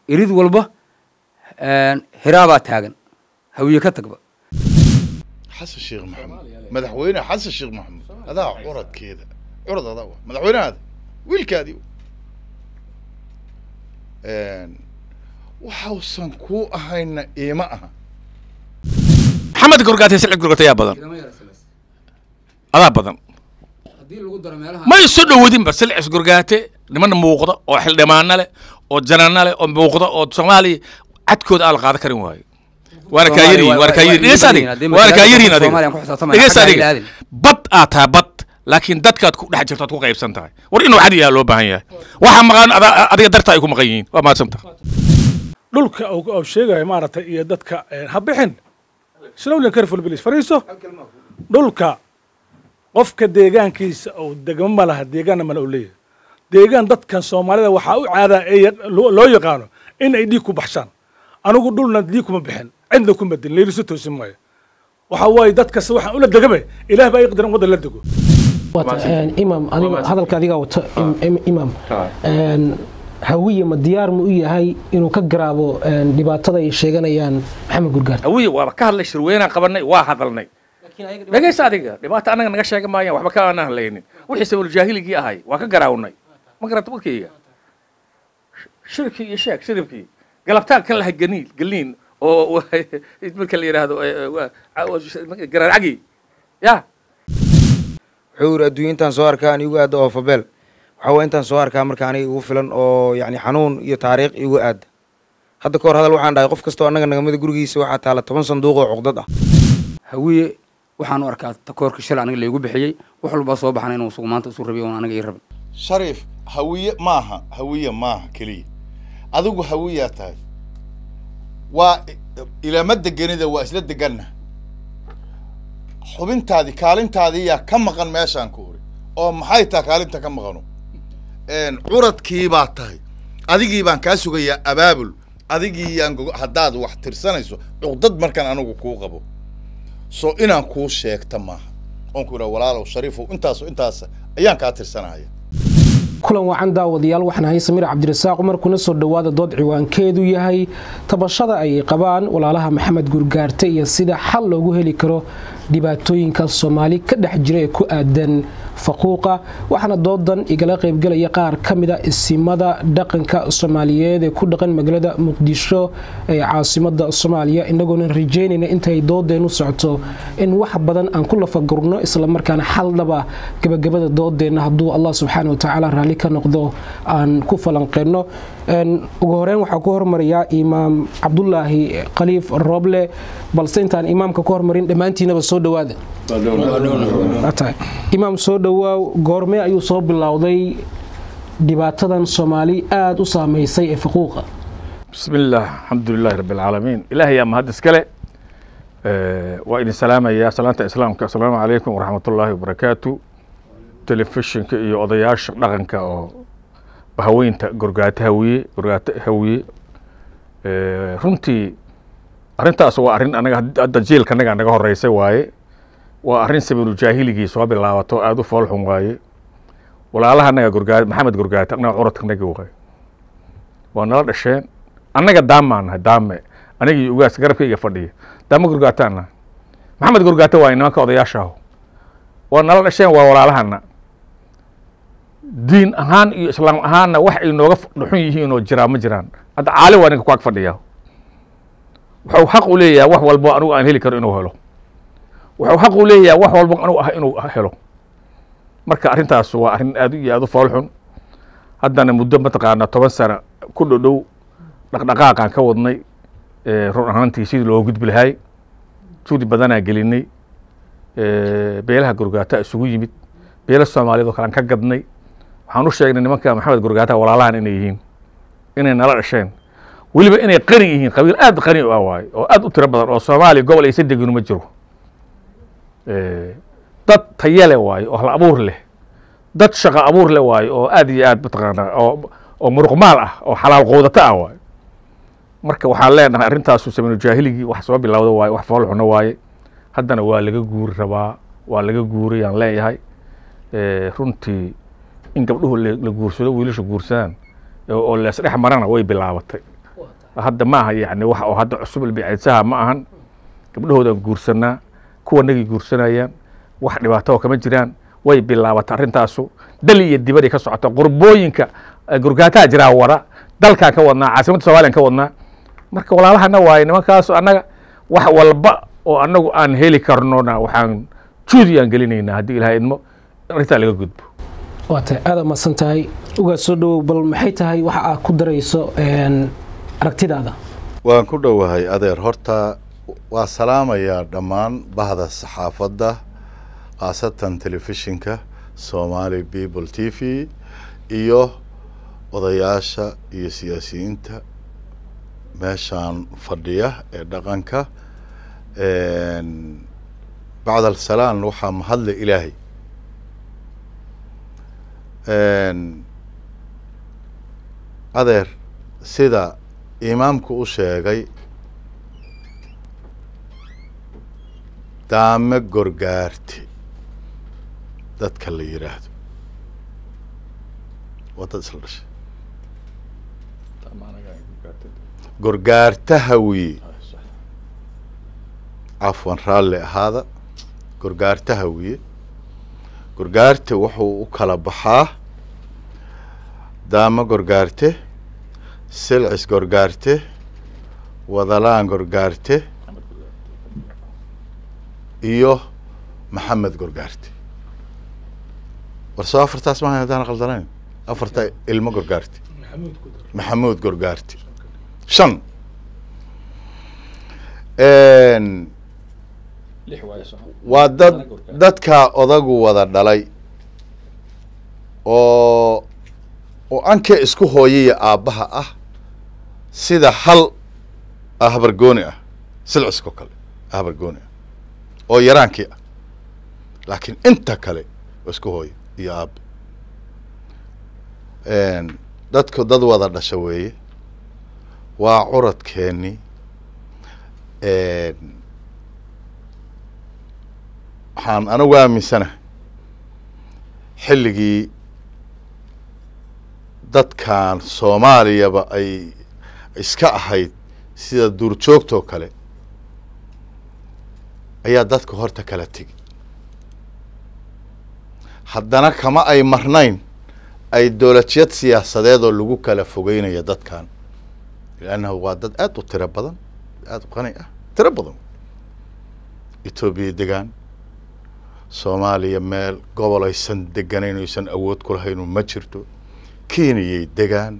يريد والبه هرابة تاجن هوية كتكبة حس الشيخ محمد مدحوينه حس الشيخ محمد هذا عرض كذا عرض هذا مدحوينه هذا ويلكادي وحوصن كو أهينا إيماءها محمد قرقاتي سلع قرقاتي يا بدن هذا بدن ما يصدق ودين بس سلع قرقاتي لمن موقضة أو حل دمانة له أو جنانة له أو موقضة أو صومالي عدكود على قاعدة كريم واي وانا كايرين ليش هذه وانا كايرين هذه ليش هذه بط آتها بط لكن دتك تكون حاجة تكون غيب سنتها ورينو عادي يا لو بهاي واحد مغان أدي درتا يكون مغيين وما سمته dhulka oo sheegay maarata iyo dadka habixin sida uu karful bilis fariiso dhulka qofka deegaankiisa oo degmo ma laha deegaan ma loo leeyahay deegaan dadkan Soomaalida waxa uu caada loo yaqaano in ay dhig ku baxshaan anigu dhulna dhig kuma bixin cidna kuma din leeriso toosimay waxa way dadka waxa ula degmay ilaah baa yaqdiran wada la dego imam hadalka adiga wata imam هوية مديار مؤية إنه كجرابو دبعتها يشجعنا محمد قرقات هوية وبكار ليش روينا قبلنا واحد لنا لكن صادقة دبعت أنا نقشة كمايا وحبكار أنا هلين وحسب الجاهل يجي هاي وكجراونا ما قرأت بكية شركي يشاك شركي قلبتها كلها جنيل قلين أو يتملك اللي هذا جرار عقي يا حور الدين تنصار كان يقعد أو فبل حاولت أن صور كامر كان يوفلن أو يعني حنون يتاريخ يوقد هذا كور هذا الواحد يقف كستو أنا نجمد جروجي سواء حتى على 8 صندوق عقدة هوية وحنو أركات تكور كشل أنا اللي يجوا بحيي وحلو بصوب حنين وصومات وصور ربي وأنا جاي رب شريف هوية ماها كلي أذوق هوية تاي وإلى مد الجنة وأسلت الجنة حبنت هذه كالنت هذه يا كم مغن ماشان كوري أو محيطة كالنت كم مغنو عرض كيباتاي أديكي بان كاسو يا أبابل أديكي يان حداد واحد ترسانيسو عقدد مركان أنو كو قبو سو إنا كو شيك تماها أنكو ولالا وشريفو انتاسو أيان كاترسانايا كلن waxaan daawadayaal waxaan hay Samir Cabdirasaaq Umar kuna soo dhawaada dood ciwaankeedu yahay tabashada ay qabaan walaalaha Maxamed Gurgaarte iyo sida xal loogu heli karo dhibaatooyinka Soomaali ka dhex jira ee ku aadan faquuqa waxaana doodan igala qayb galaya qaar kamida isimada dhaqanka Soomaaliyeed ee ku dhaqan magaalada Muqdisho ee caasimada Soomaaliya inagoona rajeynayna intay doodeenu socoto in wax badan aan ku lafagurno isla markaana xal dhaba gabagabada doodeena haduu Allah subhanahu wa ta'ala raali ka noqdo aan ku falanqeeno ugu horeen waxa ku hormariya Imaam Cabdullaahi Khaliif Roble balse intaan imaamka ku hormarin dhamaantiinaba soo dhawaada imaam soo dhawaaw goorme ayuu soo bilowday dhibaatadan Soomaali aad u saameysay ee faquuqa bismillaah alxamdulillaahi rabbil caalamiin ilaahay ama hadis kale waa idin salaamaya salaanta islaamka assalaamu calaykum waraxmatullaahi wabarakaatu telefishinka iyo odayaasha dhaqanka oo haweynta Gurgaate hawiye runtii arintaas waa arin anaga hadda jeelka naga horeysay waaye waa arin sabiru jaahiligi soo bilaabato aad u fool xun waaye walaalaha anaga Gurgaate Maxamed Gurgaate anaga curadka naga waay waa nala dhasheen anaga daame anigii ugaas garabkayga fadhiya daama Gurgaatana Maxamed Gurgaate waa inanka odayaasha waa nala dhasheen waa walaalahana diin ahaan iyo islaam ahaanna wax ay nooga dhuxun yihiin oo jira ma jiraan hadda caali waa ninka ku ag fadhiya wuxuu xaq u leeyahay wax walba anigu aan heli karo inuu helo wuxuu xaq u leeyahay wax walba anigu inuu helo marka arintaas waa arin aad iyo aad u fool xun haddana muddo mataqaana 10 sano ku dhow dhaqdhaqaaqan ka wadnay run ahaantii sidii loo gudbi lahay suudi badanaa gelinay beelaha Gurgaate isugu yimid beelaha Soomaaliyeed oo kale ka gadnay waxaan u sheegnay nimanka Maxamed Gurgaate walaalahan inay yihiin inay nala dhasheen waliba inay qani yihiin qabiil aad qani u waay oo aad u tiro badan oo Soomaali gobol ay sadegin ma jiro dad tayale waay oo hal abuur leh dad shaqo abuur leh waay oo aad iyo aad mataqaana oo muruqmaal ah oo xalaal qoodata ah waay marka waxaan leenahay arintaas sameeyay jaahiligi wax soo bilowday waay wax fool xun waay haddana waa laga guuri rabaa waa laga guuriyaan leeyahay runtii in gabdhuhu la guursado wiilasha guursadaan oo la isdhex marana way bilaabatay hadda ma aha yani wax oo hadda cusub ilbicaysaha ma ahan gabdhahoodaan guursanaa kuwanagii guursanayaan wax dhibaato kama jiraan way bilaabatay arrintaasu dal iyo dibadii ka socota qurbooyinka gurgaataa jiraa wara dalkaan ka wadnaa caasimadda Soomaaliya ka wadnaa marka walaalahana waay nimankaas annaga wax walba oo annagu aan heli karnona waxaan juudiyaan gelinaynaa haddii ilaahay idmo arrintaa laga gudbo waata aad ma santahay uga soo dhow bal maxay tahay waxa aad ku darayso aragtidaada waan ku dhowahay adeer horta waa salaamayaa dhammaan bahda saxaafadda khaasatan telefishinka Somali People TV iyo odayaasha iyo siyaasiyiinta meeshaan fadhiya ee dhaqanka bacda alsalaan waxaa mahadle ilaahay adeer sida imaamku u sheegay daame gorgaarti dadka la yiraahdo waa dad isla dhashay gorgaartaha wiye cafwan raalli ahaada gorgaartaha wiye gorgaarte wuxuu u kala baxaa daamo gorgaarte silcis gorgaarte wadalaan gorgaarte iyo maxamed gorgaarte war soo afartaas maahan haddaan qaldanayn afarta ilmo gorgaarte maxamuud gorgaarte shan waa dadka odagu wada dhalay oo anke isku hooyaya aabbaha ah sida hal habargooni ah silcisko kale habargooni ah oo yaraankii ah laakiin inta kale waa isku hooyo iyo aabbe dadku dad wada dhasha weeye waa curadkeeni waxaan anigu aaminsanahay xilligii dadkan Soomaaliyaba ay iska ahayd sida duurjoogtoo kale ayaa dadka horta kala tegi haddana kama ay marnayn ay dowladiyad siyaasadeed oo lagu kala fogeynaya dadkan لأنه waa dad aad u tiro badan aad u qani ah tiro badan Ethiopia degan Soomaaliya meel gobol aysan deganayn aysan awood ku lahayn ma jirto Kenya degan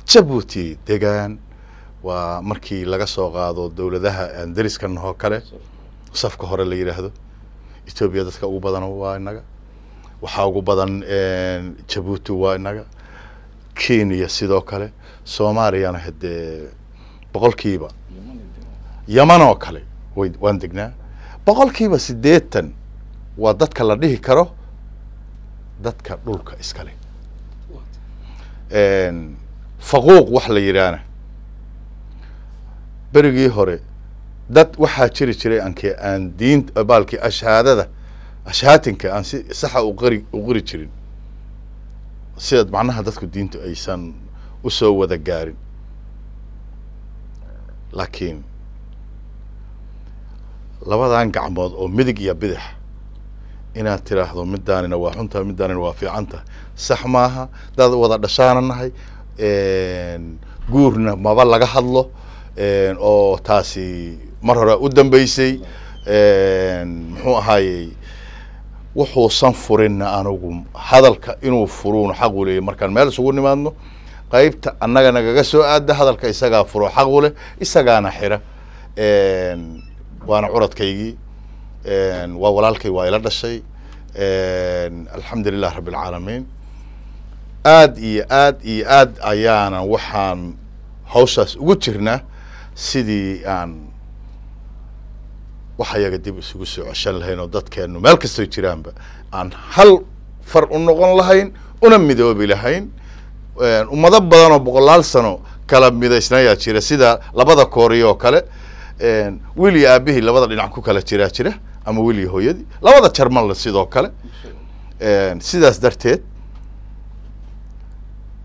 Djibouti degan waa markii laga soo qaado dawladaha Andariiskan oo kale safka hore la yiraahdo Ethiopia dadka ugu badan waa inaga waxa ugu badan Djibouti waa inaga Kenya sidoo kale Soomaaliyana hadee boqolkiiba Yaman oo kale waan degnaa boqolkiiba 80 waa dadka la dhihi karo dadka dhulka iskale faquuq wax la yiraahdo berigii hore dad waxa jiri jiray aan diin baalkii ashhaatinka aan si sax u qori jirin sida macnaha dadku diintu aysan u soo wada gaarin laakiin labadan gacmood oo midig iyo bidix inaad tiraahdo midaanina waa xunta midaanina waa fiicanta sax maaha dad wada dhashaananahay guurna maba laga hadlo oo taasi mar hore u dambeysay muxuu ahaayay wuxuu san furinna anigu hadalka inuu furuun xaq u leeyahay markaan meel isugu nimaadno qaybta annaga nagaga soo aada hadalka isagaa furo xaq u leh isagaana xira waana curadkaygii waa walaalkay waa ila dhashay alxamdulilah rabbil caalamiin aad iyo aad ayaana waxaan hawshaas ugu jirnaa sidii aan waxayaga dib isugu soo ceshan lahayn oo dadkeenu meel kastoo jiraanba aan hal far u noqon lahayn una midoobi lahayn ummado badan oo boqolaal sano kala midaysnayaa jira sida labada kooriyo kale wiil iyo aabihii labada dhinac ku kala jira ama wiil iyo hooyadii labada jarmal sidoo kale sidaas darteed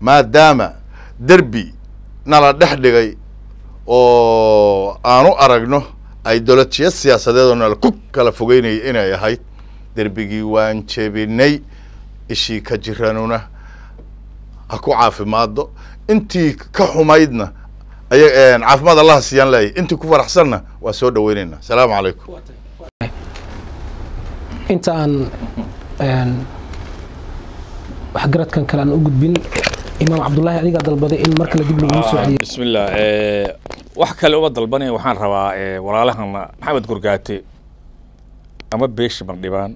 maadaama derbi nala dhex dhigay oo aanu aragno ideolojiya siyaasadeed oo nala ku kala fogeynaya inay ahayd derbigii waan jebinay ishii ka jiranuna ha ku caafimaado intii ka xumaydna caafimaad allah siiyaan leeyahay intii ku faraxsanna waa soo dhaweynaynaa asalaamu calaykum inta aan waxgaradkan kale aan u gudbin imaam cabdullaahi adigaa dalbaday in mar kale dib lagu soo celiyo bismillah wax kale uma dalbanay waxaan rabaa walaalahana maxamed gurgaate ama beesha bandhibaan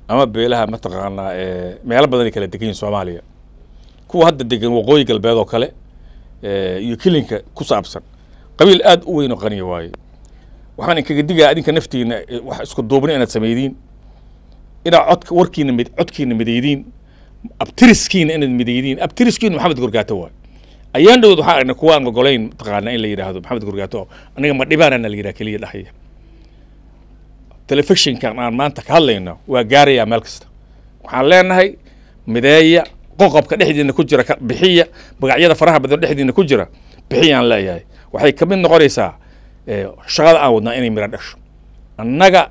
ama beelaha mataqaanaa meelo badan ay kala degan yihiin Soomaaliya kuwa hadda degan waqooyi galbeed oo kale iyo kilinka ku saabsan qabiil aad u weyn oo qani waaye waxaan inkaga digaa adinka naftiina wax isku duubnay inaad sameeydiin ina codkiina mideeydiin abtiriskiina inaad mideeydiin abtiriskiina maxamed gurgaate waay ayaan dhawd waxaan aragnay kuwa aan ogolayn taqaana in la yiraahdo maxamed gurgaate aniga ma dhibaanana la yiraahdo kaliya dhaxaya telefishinkan aan maanta ka hadlayno waa gaaraya meel kasta waxaan leenahay mideeya qoqobka dhexdiina ku jira bixiya magacyada faraha badan dhexdiina ku jira bixiyaan leeyahay waxay ka mid noqonaysaa shaqada aan wadnaa inay mira dhasho annaga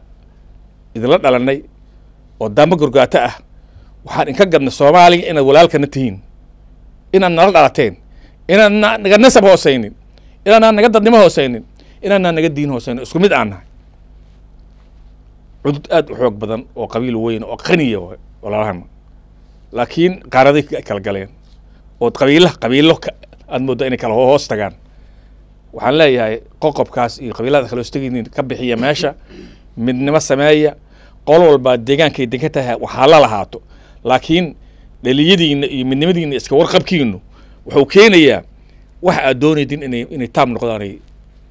idinla dhalanay oo daamba gurgaate ah waxaan inka gadnay Soomaaliga inaad walaalkana tihiin inaad nala dhalateen inaad naga nasab hoosaynin inaad naga dadnimo hoosaynin inaad naga diin hoosaynin isku mid aan nahay cudud aad u xoog badan oo qabiil weyn oo qaniya walaalahana laakiin qaaraday kala galeen oo qabiilo aad moodo inay kala hoos tagaan waxaan leeyahay qoqobkaas iyo qabiilada kala hoostageen ka bixiya meesha midnimo sameeya qol walba deegaankay degan tahay waxa la lahaato laakiin dhaliyadiina iyo midnimadiina iska warqabkiinu wuxuu keenayaa wax aad doonaydin inay taam noqdaan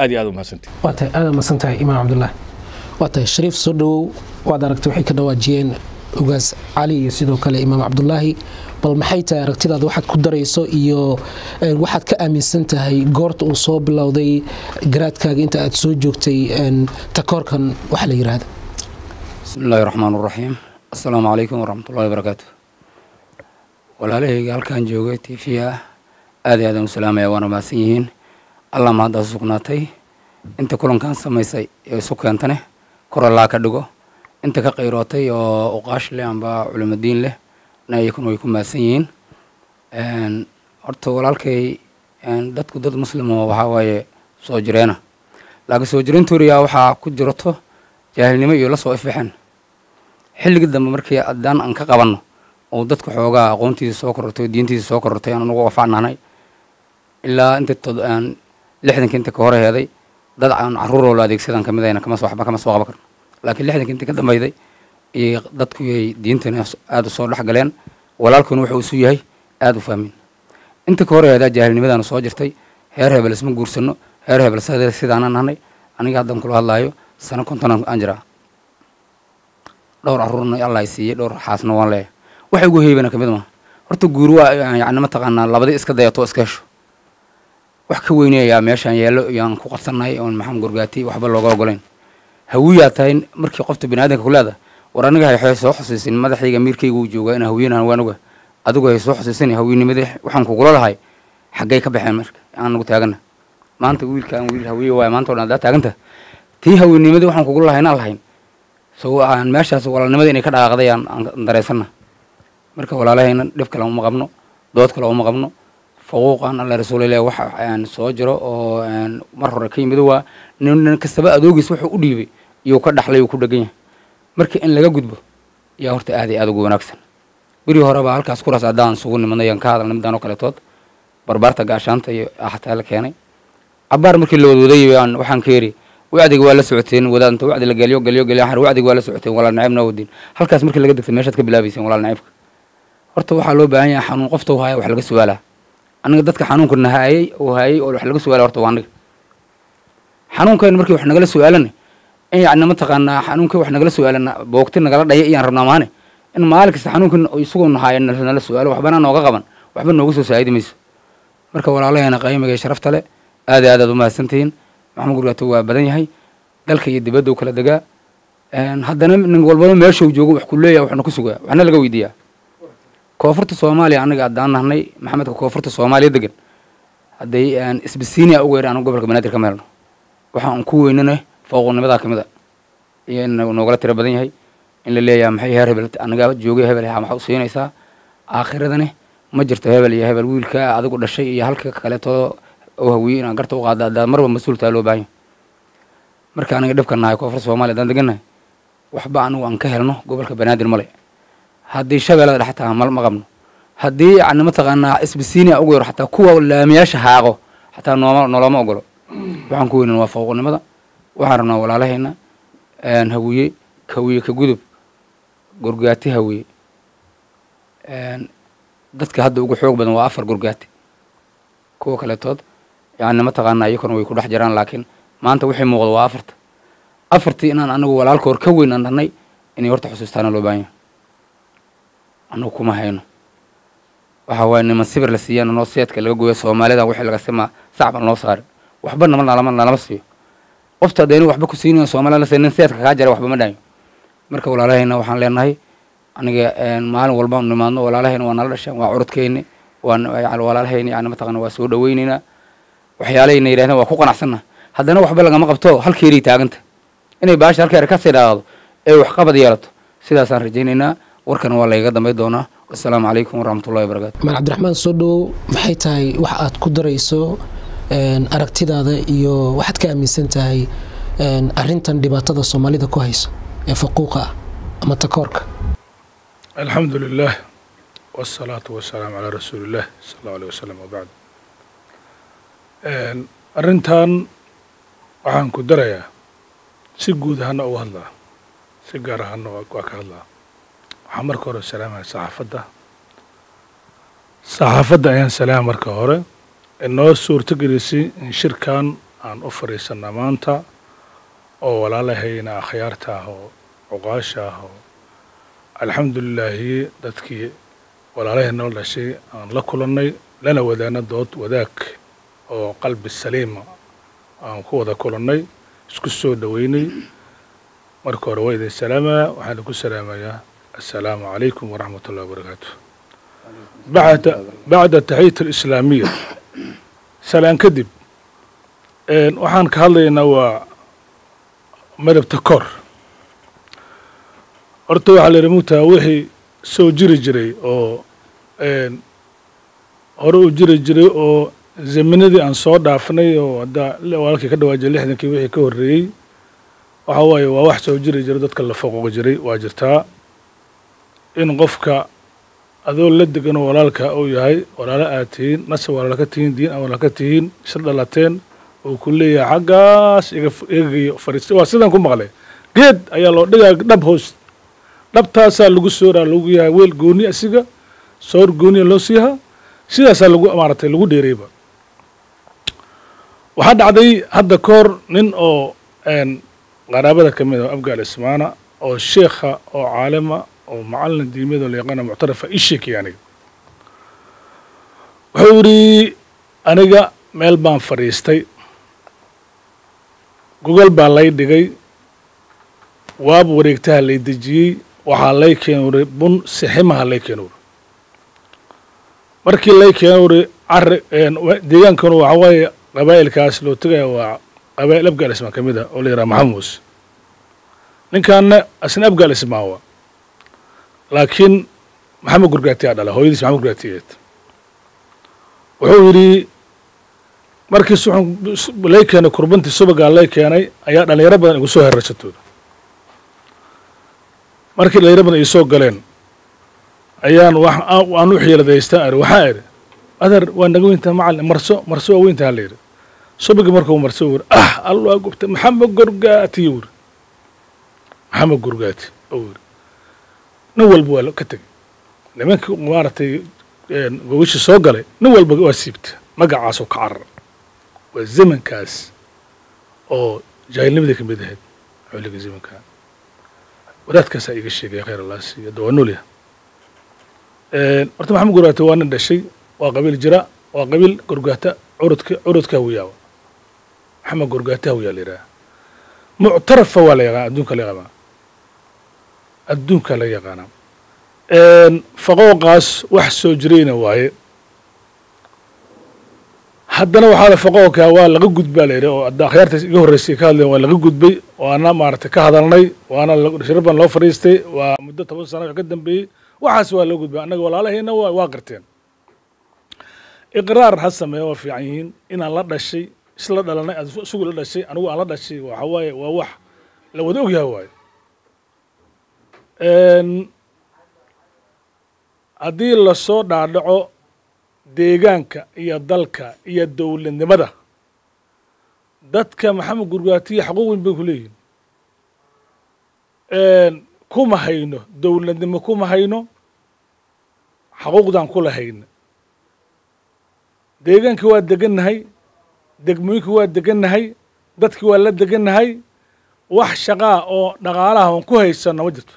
aad iyo aad u mahadsantahay aad u mahadsantahay imaam cabdullaahi waatay shariif soo dhawow waad aragtay waxay ka dhawaajiyeen ugaas cali iyo sidoo kale imaam cabdullaahi bal maxay tahay aragtidaada waxaad ku darayso iyo waxaad ka aaminsan tahay goorta uu soo bilowday garaadkaaga inta aad soo joogtay takoorkan waxa la yiraahdo bismillaahi raxmaani raxiim assalaamu calaykum waraxmatullaahi wabarakaatu walaalahayga halkaan joogay tiifiya aad iyo aad aan u salaamaya waana mahadsan yihiin allah mahaddaa sugnaatay inta kulankan samaysay ee isu keentane kor allaa ka dhigo inta ka qayrootay oo uqaash leh amba culimadiin leh na iyakuna way ku mahadsan yihiin horta walaalkay dadku dad muslim oo waxaa waaye soo jireena laakiin soo jireentooda waxaa ku jirato jaahilnimo iyo la soo ifbaxeen xilligii dambe markii haddaan aan ka qabanno oo dadka xoogaa aqoontiisa soo korortay diintiisa soo korortay aan ugu wafaanahay ilaa inta 60 inta ka hor heeday dad aan caruur oo la adeegsadaan kamid ayna kama soo qaban karno laakiin 60 inta ka dambayday ee dadku ay diintana aad u soo dhaxgaleen walaalkuna wuxuu isu yahay aad u fahmin inta ka hor heedaa jaahilnimadana soo jirtay heer hebel isma guursano heer hebel sidaan nahnay aniga haddan kula hadlaayo sano 50 aan jiraa dhowr caruurna Allah ay siiyay dhowr xaasna waan leeyahay waxa ugu heebana kamid ma horta guur waa yacni ma taqaanaa labadii iska dayato iska hesho wax ka weynayaa meeshaan yeelo yaan ku qabsanay oo maxamed gurgaati waxba looga ogolayn hawiyaa tahay markii qofta bini'aadanka ku leedahay war aniga hay soo xusuusin madaxayga miirkayga uu joogaa in hawiyeenan waan oga adigu hay soo xusuusin hawiyeenimada waxaan ku gula lahay xaggay ka baxeen marka aan ugu taagana maanta wiilkaan wiil hawiye waa maanta oo dhan taaganta tii hawiyeenimada waxaan ku gula lahayn aan lahayn soo aan meeshaas walaalnimada inay ka dhaqaaqdayaan aan dareysana marka walaalahayna dhib kale uma qabno dood kale uma qabno فوقان الله رسول الله وح يعني صاجرة أو يعني مرة كيم بدوا نكسبة أدوجي سوح أديبي يوكل دحلي يوكل دقيه مركي إن لقى جدبه يا هرت هذه أدوجي ونكسن بري هربا هالك أسكور أسعدان سوون من ينكاد نمدانو كلتوت بربارتا قاشان تي أحد لك يعني عبار مركي اللي ودودي يعني وحن كيري وعدك ولا سعتين وذا أنت وعد اللي قال حر وعدك ولا سعتين ولا نعيبنا ودين هالك أسمرك اللي قدك المشهد كبلابيسين ولا نعيبك هرت وحلو بعين حنون قفته وهاي وحلق السؤال aniga dadka xanuunka nahaayay oo wax laga su'aalo horta waan aniga xanuunkan markii wax nagala su'aalanay in yaacni ma taqaanaa xanuunka wax nagala su'aalana boogti nagala dhayay iyaan rabnaa maane in maalin kasta xanuunkan isagoo nahaayay nala su'aalo waxbana nooga qaban waxba nooga soo saayidi mayso marka walaalahayna qiimiga sharafta leh aad u mahadsantihiin maxamed gurgato waa badan yahay dalka iyo dibadda uu kala degaa haddana nin walba meesha uu joogo wax ku leeyahay waxna ku sugaa waxna laga weydiiyaa koonfurta Soomaaliya aniga adaan nahnay maxamedka koonfurta Soomaaliya degan hadday aan isbisiiniya ugu yeedha anu gobolka banaadir ka meelno waxaan ku weynana fooqnimadaa ka mid a iyo in noogala tiro badan yahay in la leeyahay maxay heer hebel anagaa joogay hebel maxaa u siinaysaa aakhiradani ma jirto hebel iyo hebel wiilka adigu dhashay iyo halka kaleeto oo hawiye inaan garta u qaada haddaad marba mas-uultaa loo baahan yahay marka aniga dhibka nahay koonfur soomaaliya haddaan degannahay waxba anigu aan ka helno gobolka banaadir male haddii shabeellada dhex taha ma qabno haddii yani mataqaanaa isbisiiniya ugu yaro xataa kuwa laamiyaasha haaqo xataa noloma ogolo waxaan ku weynan waa fooqnimada waxaan rabnaa walaalahayna hawiye kawiye ka gudub gorgaati hawiye dadka hadda ugu xoog badan waa 4 gorgaati kuwa kaleetood yani mataqaanaa iyakuna way ku dhex jiraan laakiin maanta wixii muuqda waa 4 inaan anagu walaalkoor ka weyn aan dhahnay inay horta xusuustaana loo baahan yahay anagu kuma hayno waxa waaye niman sibir la siiyaan noo seedka laga gooyo Soomaalida wixii laga sima sacban loo saaray waxba nalama siiyo qofta deenu waxba ku siinayo Soomaalida seenin seedka ka jara waxba ma dhayo marka walaalahayna waxaan leenahay aniga maalin walba nimaadno walaalahayna waa nala dhashaan waa curudkeenni walaalahayna yani mataqaanaa waa soo dhaweynayna waxyaalayna yiraahdeen waa ku qanacsana haddana waxba lagama qabto halkeerii taaganta inay baasha halkeer ka sii dhaado ee wax qabad yeelato sidaasaan rajaynaynaa warkan waa layga dambeey doonaa assalaamu calaykum waraxmatullahi wabarakaatu mal cabdiraxmaan soo dhow maxay tahay wax aad ku darayso aragtidaada iyo waxaad ka aaminsan tahay arrintan dhibaatada Soomaalida ku hayso ee faquuqa ama takoorka alxamdulilah wasalaatu wasalaamu calaa rasuulillaah sala allahu alayhi wasalam wabacd arrintan waxaan ku darayaa si guud ahaana uga hadlaa si gaar ahaana waa ka hadlaa waxaan marka hore salaamaya saxaafadda ayaan salaam marka hore inoo suurto gelisay in shirkan aan u fadhiisana maanta oo walaalahayna akhyaarta ah oo cuqaasha ah oo alxamdulilaahi dadkii walaalahayna nala dhashay aan la kulannay lana wadaana dood wadaag oo qalbi saliima aan ku wada kulannay isku soo dhaweynay marka hore waa idin salaamaya waxaan ku salaamayaa السلام عليكم ورحمة الله وبركاته بعد التحية الإسلامية سلام كذب وحان كهالينا ومرب تكور أرتوي على رموتها وحي سو جري أو أرو جري أو زمندي أن صور دافني أو دا ولكن كده واجه لحنا كي وحي كوري وحواي وواحد سو جري دتك اللي فوق جري واجرتها in qofka adoo la degan walaalka uu yahay walaalo aad tihiin nasa walaalo ka tihiin diin aan walaalo ka tihiin shir dhalateen oo ku leeyahay xaggaas iga fariistay waa sidan ku maqlay geed ayaa loo dhigaa dhab hoos dhabtaasaa lagu sooraa lagu yahay weel gooni asiga soor gooni loo siihaa sidaasaa lagu maaratay lagu dheereyba waxaa dhacday hadda koor nin oo qaraabada ka mid ah abgaal ismaana oo sheekha oo caalama oo macallin diimada la yaqaan muctarafa ishiki yani wuxuu yiri aniga meel baan fariistay Google baa lay dhigay waab wareegtaha lay dejiyay waxaa lay keenay bun siximaha lay keenay markii lay keenay deegaankan waxa waaye qabaa'ilkaas loo tagay waa qabaa'il abgaal ismaan kamid ah oo la yiraahdo Maxamuus ninkan asna abgaal ismaawa laakiin maxamed gurgaati aa dhala hooyadiis maxamed gurgaatiyeed wuxuu yidhi markii lay keenay kurbantii subagaa lay keenay ayaa dhalinyaro badan igu soo herashatooda markii dhalinyaro badan ii soo galeen ayaan aan u xiiladaystaa ari waxaa idhi adar waa naga weyntaa macallin marso waa weyntaa la yidhi subagii markuu marso wuri allaa gubtay maxamed gurgaati wuri maxamed gurgaati oo yidhi nin walba waa ka tegey nimankii maaragtay gogashii soo galay nin walba waa siibta magacaasoo ka carar waa zamankaas oo jaahilnimadii ka mid ahayd xilliga zamankaa wadaadkaasaa iga sheegaya khayr allah siiyo hadda waa nool yahay horta maxamed gurgaata waa nin dhashay waa qabiil jira waa qabiil gurgaata curudka hawiyaawa maxamed gurgaata hawiyaa la yidhaha muctarafa waa la yaqaan adduunka la yaqaanaa faqooqaas wax soo jirayna waaye haddana waxaa faqooka waa laga gudbaa la yidhi oo hadda akhyaartaas iga horreysay ka hadleen waa laga gudbay waana maaragtay ka hadalnay waana shirab baan loo fadhiistay waa muddo 10 sano wax ka dambeeyey waxaas waa loo gudbay annaga walaalahayna waa qirteen iqraar ha sameeyo waa fiican yihiin inaan la dhashay isla dhalanay isugu la dhashay anigu aan la dhashay waxa waaye waa wax la wada ogyahay waaye haddii lasoo dhaadhaco deegaanka iyo dalka iyo dowladnimada dadka maxamed gurgaatiya xaquuq weyn bay ku leeyihin kuma hayno dowladnimo kuma hayno xaquuqdan kula hayna deegaankii waa degannahay degmooyinkii waa degannahay dadkii waa la degannahay wax shaqaa oo dhaqaalaha aan ku haysano ma jirto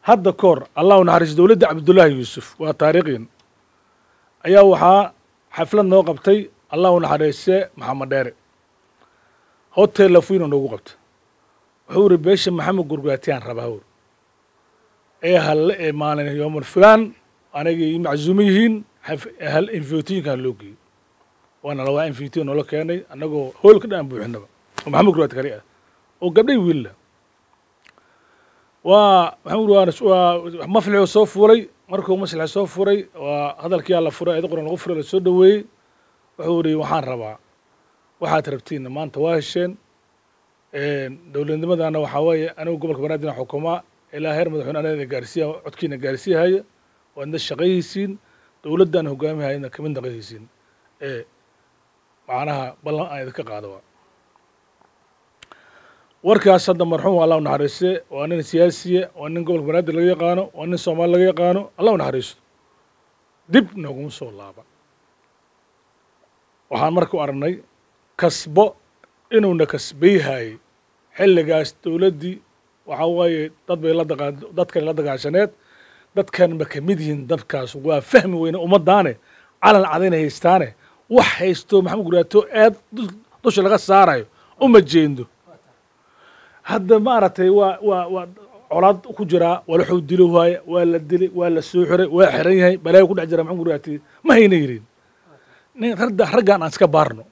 hadda koor allahu naxariis dowladda cabdullaahi yuusuf waa taariikhiin ayaa waxaa xaflad noo qabtay allahu naxariise maxamed dheere hotel lafuino noogu qabta wuxuu iri beesha maxamed gurgaatiyaan rabaa ur ee halle ee maalin yooman fulaan anagay maczuumo yihiin hal invitooyinkan loo geeyey waana lawaa invitooyin noola keenay annagoo hool ka dhan buuxinaba oo maxamed gurgaati kali ah oo gabdhay wiilla waa maxamed waa maflixuu soo fuulay markuu maslaxa soo furay waa hadalkii alla furay ayada qoran lagu furay la soo dhaweeyey wuxuu yidhi waxaan rabaa waxaad rabtiinna maanta waa hesheen dowladnimadana waxaa weeye anigu gobolka banaadir xukumaa ilaa heer madaxweyne anada gaarsiiya codkiina gaarsiihaya waadna shaqayhaysiin dowladdan hogaamihayna kamid naqayhaysiin macnaha ballan aan idinka qaado waa warkaas hadda marxuum allah u naxariiste waa nin siyaasiya waa nin gobolka banaadir laga yaqaano waa nin soomaali laga yaqaano allah u naxariisto dib nooguma soo laaba waxaan marka u aragnay kasbo inuuna kasbayhayay xilligaas dowladdii waxaa waaye dadkan la dagaashaneed dadkan ma ka mid yihiin dadkaas waa fahmi weyne ummaddaane calan cadayna haystaane wax haysto maxamed guraato aad dusha laga saarayo uma jeendo hadda maaragtay waa colaad ku jiraa waa la xoog dilo waaya waa la dilay waa la soo xiray waa xiran yahay balaayo ku dhex jira maxamed gurgaati ma hayna yirin raggaan aan iska baarno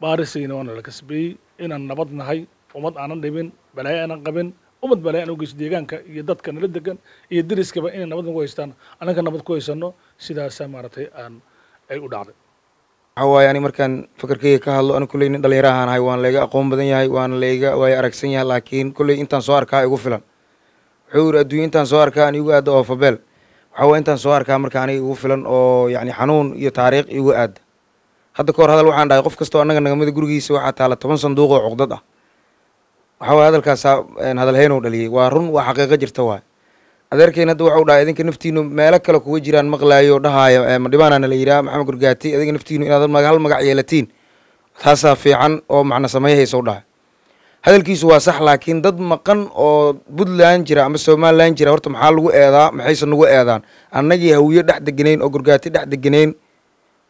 baarisayna waana la kasbeeyey inaan nabad nahay ummad aanan dhibin balaayo aanan qabin ummad balaayo aan ogeyso deegaanka iyo dadka nala degan iyo deriskaba inay nabad nagu haystaan annaka nabad ku haysano sidaasaa maaragtay ay u dhacday waxaa waaye ani markaan fakarkeyga ka hadlo ani kulley nin dhalinyaro ahaan ahay waan layga aqoon badan yahay waana layga waayo aragsan yahay laakiin kulley intaan soo arkaa igu filan wuxuu yiri adduunya intaan soo arkaa an igu aadda oo fabeel waxaa waaye intaan soo arkaa marka aniga igu filan oo yacni xanuun iyo taariikh igu aadda hadda ka hor hadal waxaan dhahay qof kastoo annaga nagamada gurigiisa waxaa taala 10 sanduuq oo cuqdad ah waxaa waaye hadalkaasaa hadalheynou dhaliyey waa run waa xaqiiqo jirta waay adeerkeen hadda waxau dhahay idinka naftiinu meelo kale kuga jiraan maqlaayo dhahaaya madhibaanaana la yidhaha maxamed gurgaati adiga naftiinu inaad hal magac yeelatiin taasaa fiican oo macna sameeyhaysa u dhahay hadalkiisu waa sax laakiin dad maqan oo puntland jira ama somaliland jira horta maxaa lagu eedaa maxayse nagu eedaan annagii hawiyo dhex deganayn oo gurgaati dhex deganayn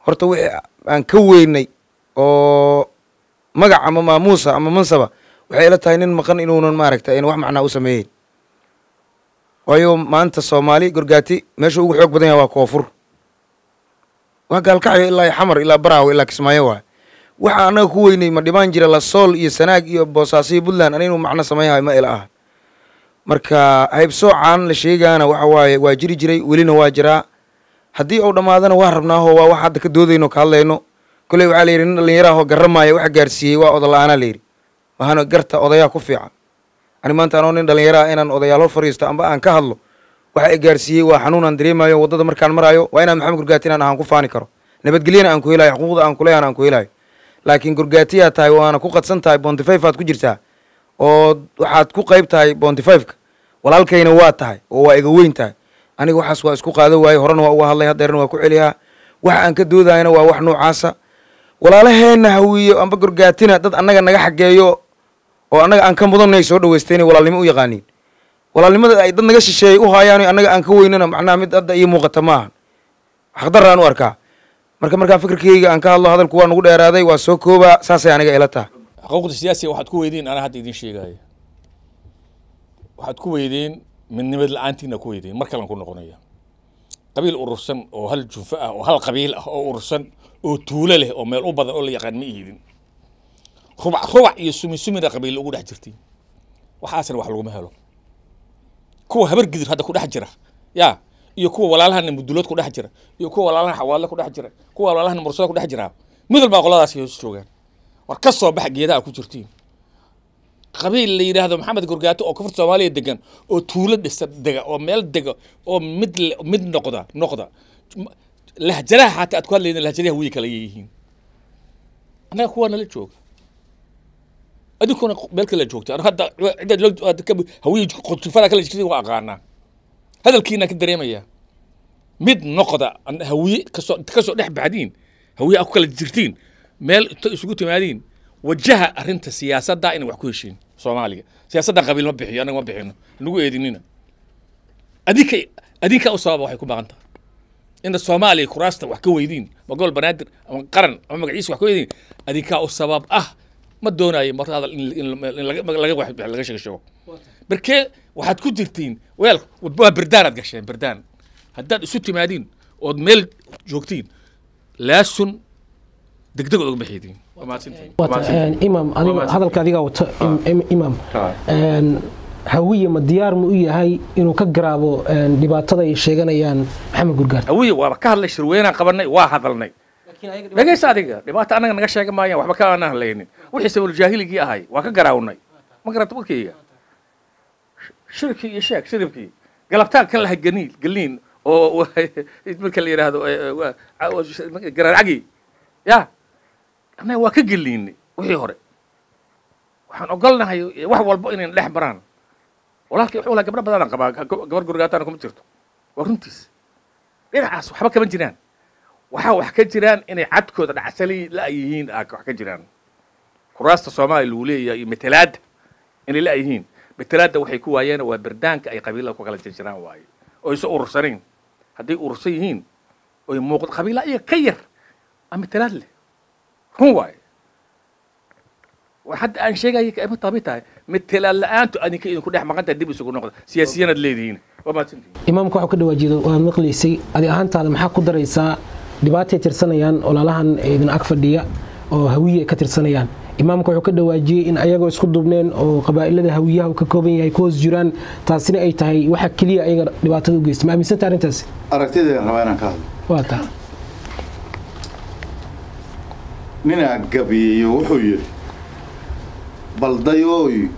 horta wixii aan ka weynay oo magac ama maamuusa ama mansaba waxay ila tahay nin maqan inuunan maaragta wax macnaa u sameeyeyn waayo maanta soomaali gurgaati meesha ugu xoog badan yahay waa koonfur waa gaalkacyo ilaa xamar ilaa baraawo ilaa kismaayo waay waxa annaga ku weynay ma dhibaan jira la sool iyo sanaag iyo boosaaso iyo puntland ana inuu macno sameeyahay ma ila ah marka haybsoocaan la sheegaana waxa waaye waa jiri jiray welina waa jiraa haddii uu dhammaadana waa rabnaaho waa wax hadda ka doodayno ka hadlayno kolley waxaa la yidhi nin dhallinyaraahoo garamaaya waxa gaarsiiyey waa odola'aanaa la yidhi waxaana garta odayaa ku fiican ani maanta anoo nin dhallinyaraha inaan odayaal hor fadhiisto amba aan ka hadlo waxa i gaarsiiyey waa xanuunaan dareemayo waddada markaan maraayo waa inaan maxamed gurgaati inaan ahaan ku faani karo nabadgelyana aan ku helayo xuquuqda aan kuleeyahana aan ku helayo laakiin gurgaatiyaa tahay waana ku qadsan tahay bontifayf aad ku jirtaa oo waxaad ku qayb tahay bontifayfka walaalkayna waa tahay oo waa iga weyn tahay aniga waxaas waa isku qaado waaye horena waa uga hadlay haddeerna waa ku celiyaa waxa aan ka doodayana waa wax noocaasa walaalaheenna hawiyo amba gurgaatina dad annaga naga xageeyo oo annaga aan ka mudanay soo dhaweystay inay walaalnimo u yaqaaniin walaalnimada ay dad naga shisheeyay u haayaan annaga aan ka weynana macnaha mid hadda ii muuqata maahan xaqdaraan u arkaa markaan fikirkeyga aan ka hadlo hadalku waa nagu dheeraaday waa soo koobaa saasay aniga ila tahay xuquuqda siyaasiga waxaad ku weydiin anaa hadda idin sheegaya waxaad ku weydiin midnimad la-aantiina ku weydiin mar kalan ku noqonaya qabiil urursan oo hal junfo ah oo hal qabiil ah oo urursan oo tuulo leh oo meel u badan oo la yaqaan ma ihidin rubac iyo sumina qabiil ugu dhex jirtiin waxaasna wax laguma helo kuwa habar gidir hadda ku dhex jira yaa iyo kuwa walaalahana mudulood ku dhex jira iyo kuwa walaalahana xawaale ku dhex jira kuwa walaalahana mursada ku dhex jira midal baa qoladaas hoos joogaan war ka soo bax geedaha ku jirtiin qabiil la yiraahdo maxamed gurgaato oo koonfurta Soomaaliya degan oo tuulo dega oo meel dega oo mid noqda lahjadaha xataa aad ku hadlayna lahjadaha way kala yihiin anaga kuwa nala jooga adikuna meel kala joogta hadda hawiye qodfada kala jirtay waa aqaana hadalkiina ka dareemaya mid noqda hawiye kasoo dhex baxdiin hawiye ku kala jirtiin meel isugu timaadiin wajaha arinta siyaasadda in wax ku heshiin Soomaaliya siyaasadda qabiil ma bixiyo anaga ma bixino nagu eedinina adika u sabab waxay ku baqanta in Soomaaliya kuraasta wax ka weydiin magol banaadir ama qaran ama magaciisa wax ka weydiin adika u sabab ma doonayo marada in laga sheego barkee waxaad ku jirtiin weel waa bardaan aad gasheen bardaan haddaad isu timaadiin ood meel joogtiin laasun degdeg uga bixidiin imaam hadalka adiga wato imaam hawiye ma diyaar mu u yahay inuu ka garaabo dhibaatada ay sheeganayaan maxamed gurgaarta hawiye waa ka hadlay shirweynaan qabanay waa hadalnay dhageysa adiga dhibaata anaga naga sheega maayaan waxba ka aanan hadlaynin wixii sabab jaahiligii ahay waa ka garaawnay ma garata warkayga shirki iyo sheeg shiribkii galabtaan kan laha galiin oo marka la yiraahdo garaacagi ya anaga waa ka galiinay wixii hore waxaan ogolnahay wax walba inay dhex baraan walaalkii wuxuu la gabdho badan qabaa gabar gurgaatana kuma jirto waa runtiis dhinacaas waxba kama jiraan wax ka jiraan inay cadkooda dhacsalay la yihiin wax ka jiraan kuraasta Soomaaliya lagu leeyahay metelaad inay la yihiin metelaadda waxay ku waayeen waa bardaanka ay qabiilada ku kala jiraan waaye oo isu urursaneen haddii urursan yihiin oo muuqdo qabiilada iyaga ka yar ama metelaad leh run waaye وحد أن شيء جاي كأمة طبيعة مثل الآن أنك إذا كنا حمقنا تدبي سكون نقطة سياسيين الذين وما تنتهي إمامك حكد وجيده ومقليسي هذه أهانت على محق دريسا دباتي ترسنيان ولا لهن إذن أكفر ديا أو هوية كترسنيان إمامك حكد وجي إن أيجو يسقط بنين أو قبائل ذا هوية وككوبين يكوز جيران تاسين أي تهي واحد كلية أي دباتي وجيست ما ميسن تعرف تاس أركتي ده رواينا كهذا واتا نينا قبي يوحي baldayooy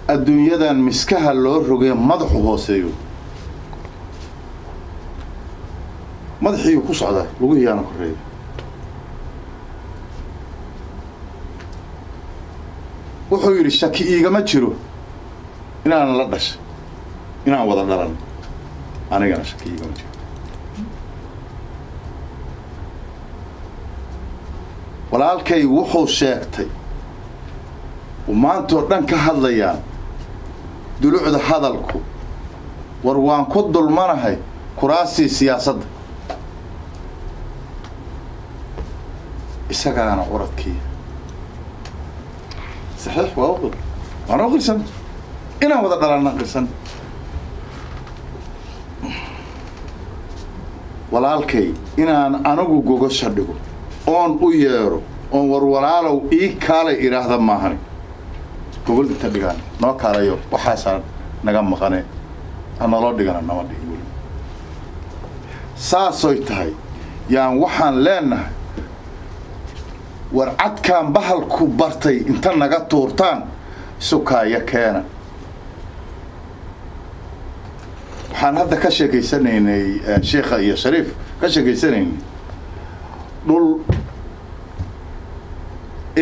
adduunyadan miskaha loo rogay madaxu hooseeyo madaxii ku socda lagu yaana koreeyo wuxuu yiri shaki igama jiro inaan la dhashay inaan wada dhalan anigana shaki igama jiro walaalkay wuxuu sheegtay ومانتو دان كهادليان دلوعدا هادلكو war waan ku dulmanahay kuraasi siyaasadda isagana uradkii saxiix waa qirsan inaan wada dhalanna qirsan walaalkay inaan anagu gogosha dhigo oon u yeero oon warwalaalow ii kaalay iraahda maahan gobol inta dhigaan noo kaalayo waxaasaan naga maqane ana loo dhigana nama dhigin weli saasoy tahay yaan waxaan leenahay war cadkaan bahalku bartay inta naga tuurtaan sukaaya keena waxaan hadda ka sheekeysanaynay sheekha iyo shariif ka sheekeysanaynay dhul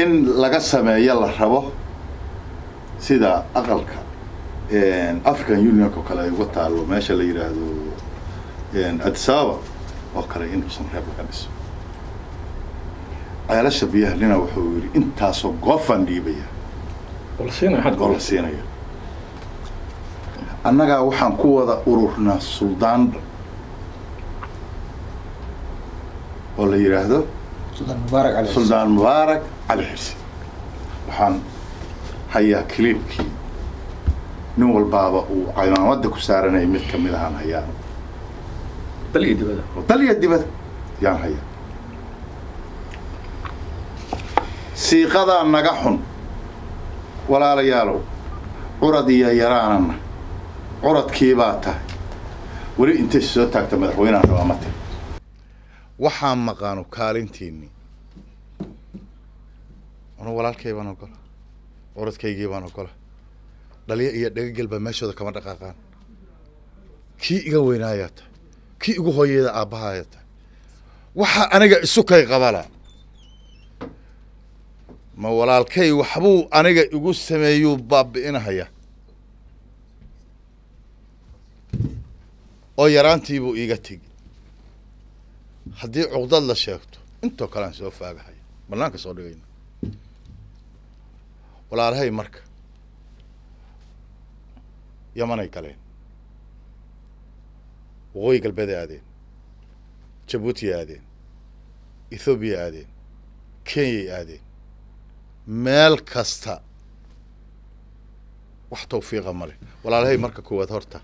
in laga sameeyo la rabo sida aqalka African Union oo kale uga taalo meesha la yiraahdo Addis Ababa oo kale in uusan reeb ka dhiso aylasha biyaha lina wuxuu yiri intaasoo goofan dhiibaya wala siinaya annaga waxaan ku wada ururnaa suldaan oo la yiraahdo suldaan mubaarak cali xirsi waxaan hayaa clipkii nin walbaaba uu ciidamada ku saaranay mid kamid ahaan hayaan daliya dibada yaan haya siiqadaa naga xun walaalayaalow curad iyo yaraanana curadkii baa tahay weli intay soo taagta madaxweynaha rabaa ma tiri waxaan maqaano kaalintiinni anu walaalkay baan ogola curadkaygii baan ogola dhaliya iyo dhagagel baa meeshooda kama dhaqaaqaan kii iga weynaayaa tahay kii igu hooyada aabbahaaya tahay waxa aniga isu kay qabala ma walaalkay waxbuu aniga igu sameeyuu baabi'inahaya oo yaraantiibuu iiga tegi haddii cuqdad la sheegto intoo kale aan soo faagahaya bannaanka soo dhigayna walaalahay marka yamanay galeen waqooyi galbeeday aadeen jabuutiya aadeen ethoobiya aadeen kenyay aadeen meel kasta wax tawfiiqa ma leh walaalahay marka koowaad horta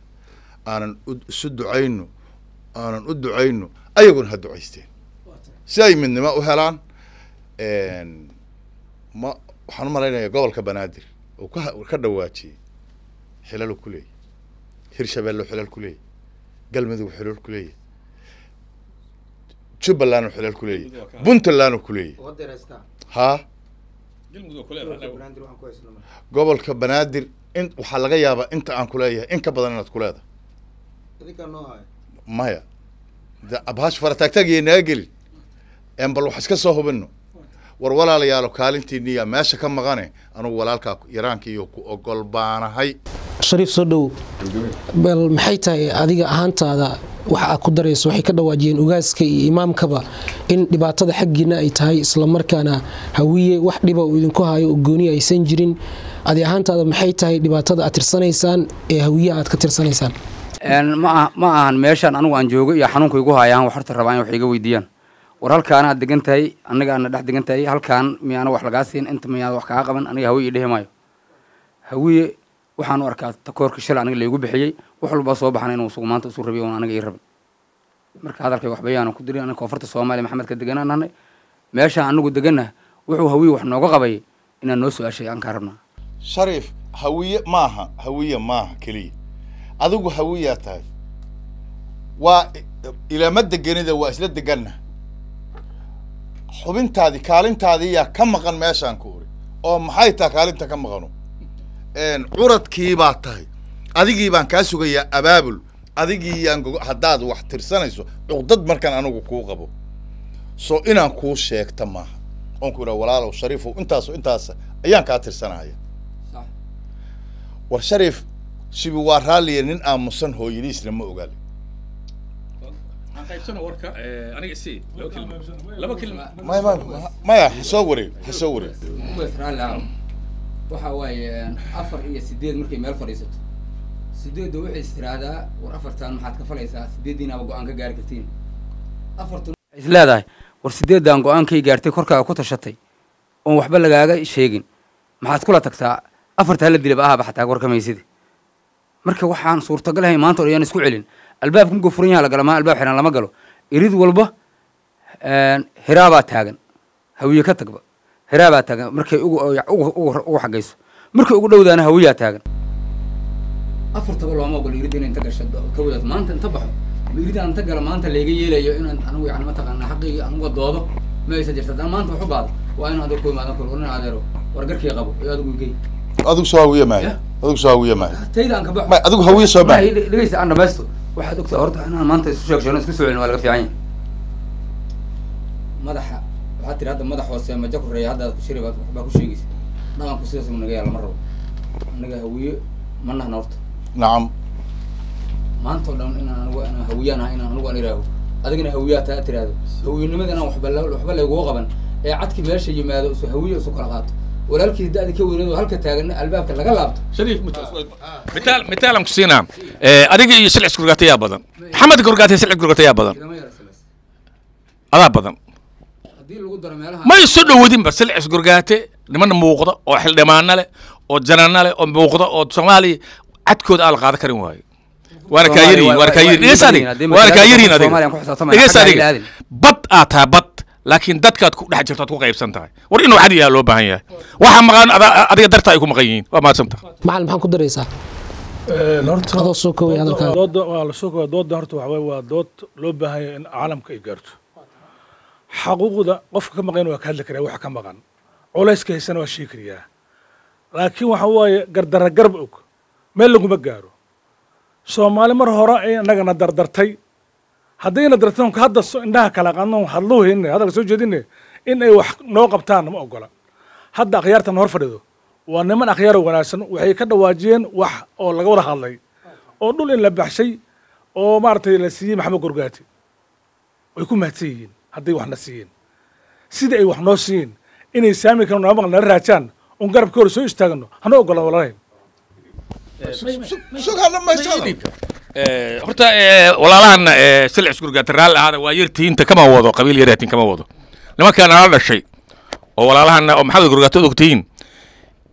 aanan isu ducayno aanan u ducayno ayaguna ha ducaysteen si ay midnimo u helaan ma waxaan u malaynayaa gobolka banaadir oo ka dhawaajiyey xilal ku leeyahy hirshabeelle xilal ku leeyahy galmudug xilal ku leeyahy jubbaland xilal ku leeyahy puntland ku leeyahy ha gobolka banaadir in waxaa laga yaabaa inta aan ku leeyahay in ka badan inaad ku leedahay maya de abhaash farataagtaagiya naga gelin bal wax iska soo hubino war walaalayaalo kaalintiiniya meesha ka maqane anugu walaalkaa yaraankiiyo ku ogol baanahay shariif soo dhow bal maxay tahay adiga ahaantaada waxa aad ku darayso waxay ka dhawaajiyeen ugaaska iyo imaamkaba in dhibaatada xaggiina ay tahay isla markaana hawiye wax dhiba uu idinku hayo oo gooni aysan jirin adi ahaantaada maxay tahay dhibaatada aad tirsanaysaan ee hawiye aad ka tirsanaysaan ma ahan meeshaan anigu aan joogo iyo xanuunka igu hayaan wax horta rabaan wax iga weydiiyaan war halkaan aad degan tahay aniga aan dhex degan tahay halkaan miyaana wax lagaa siin inta miyaana wax kaa qaban aniga hawiye dhehe maayo hawiye waxaan u arkaa takoorka shalay aniga laygu bixiyey wax walba soo baxana inuu sugu maanta isu rabiyo aniga ii rabin marka hadalkay wax bayaan ku dirin aniga koonfurta Soomaaliya Maxamed ka deganaan nahay meesha anigu deganna wuxuu hawiye wax nooga qabay inaan noo su'aashay aan ka rabnaa shariif hawiye maaha kaliya adigu hawiyaa tahay waa ilama deganida waa isla deganna xubintaadii kaalintaadii yaa ka maqan meeshaan ku uri oo maxay tahay kaalinta ka maqano curadkii baa tahay adigii baan kaa sugayaa abaabul adigii yaan haddaad wax tirsanayso cuqdad markaan anigu kuu qabo soo inaan kuu sheegta maaha oon ku idhaha walaalow shariifow intaas ayaan kaa tirsanaya war shariif shibi waa raalliya nin aamusan hooyadiisna ma ogaale maya hasoo wareeg waxa waaye 4 iyo 8 markay meel fadhiisato 8 waxay istiraahdaa war 4tan maxaad ka falaysaa 8diina go'aan ka gaari kartiin 4tan isleedahay war 8dan go'aankay gaartay korkaaga ku tashatay oo waxba lagaaga sheegin maxaad kula tagtaa 4ta la dilaba ahaba xataa warkamaysid marka waxaan suurtagalahay maanta oo isku celin albaabku ku furan yahay la galama albaab xiran lama galo irid walba hiraaba taagan hawiye ka tagba hiraaba taagan markay ugu xagayso markay ugu dhowdaana hawiya taagan afartaba looma ogol iridina inta gasho ka wadaad maanta inta baxo iridina inta gala maanta leega yeelayo inaan anigu yaani ma taqaan xaqii anigu doodo ma aysan jirtaa maanta wuxuu baad waa in aad ku imaado kulana adeero wargarkii qabo iyo adigu geey adigu soo hawiye maayo taydaan ka baxo ma adigu hawiye soo maayo dhageysta aan dhamaysto waxaad ogtaa horta inaan maanta isu sheegshano isku soo celin waa laga fiican yahay madaxa waxaad tiri hadda madax hoose ma jakureey hadda ku shiri baa ku sheegaysa dhaqanku sidaas uu naga yaala ma rabo anaga hawiye ma nahna horta nacam maanta dhan inaan hawiyanahay inaan anigu aan iraaho adigana hawiyaa taa tiraado hawiyinimada inaan waxba lagu qaban ee cadki meesha yimaado soo hawiye soo kala qaato walaalkii daadi ka weynado halka taagan albaabka laga laabto shariif مثال أنا كسينا أديك يسلع سكرتيا بدن محمد كرقاتي يسلع سكرتيا بدن هذا بدن ما يصير ودين بس سلع سكرتي لمن موقضة أو حل دمانة له أو جنانة له أو موقضة أو سومالي عدكود على قاعدة كريم واي وانا كايرين وانا كايرين ايش هذه وانا كايرين هذه بط اتها بط لكن dadkaad ku dhex jirto aad ku qaybsan tahay war inuu cadi yaa loo baahan yahay waxa maqan adiga darta ay ku maqayin waa maadsamta maxal maxaan ku dareysaa horta adoo soo koobay hadalka dooda waa la soo koobay dooda horta waxa weeye waa dood loo baahan yahay in caalamka ay gaarto xaquuqda qofka ka maqan waa ka hadli karaa waxa ka maqan culayska haysana waa sheegi kariyaa laakiin waxa waaye gardara garb og meel laguma gaaro soomaali mar hore ay annagana dardartay haddayna dartaan hadda indhaha kala qaadno hadluuhin hadal soo jeedine in ay wax noo qabtaan ma ogola hadda akhyaartan hor fadhido waa niman akhyaar wanaagsan waxay ka dhawaajiyeen wax oo laga wada hadlay oo dhul in la baxshay oo maartay la siiyey maxamed gurgaati way ku mahadsan yihiin hadday waxna siiyeen sida ay wax noo siiyeen inay saami karno nabaq nala raajaan un garabkooda soo istaagno hana ogolan walalahayn horta walaalahan silcis gurgaati raali ahaada waa yartiinta kama wado qabiil yaraatiin kama wado nimankaan nala dhashay oo walaalahan oo maxamed gurgaati ogtihiin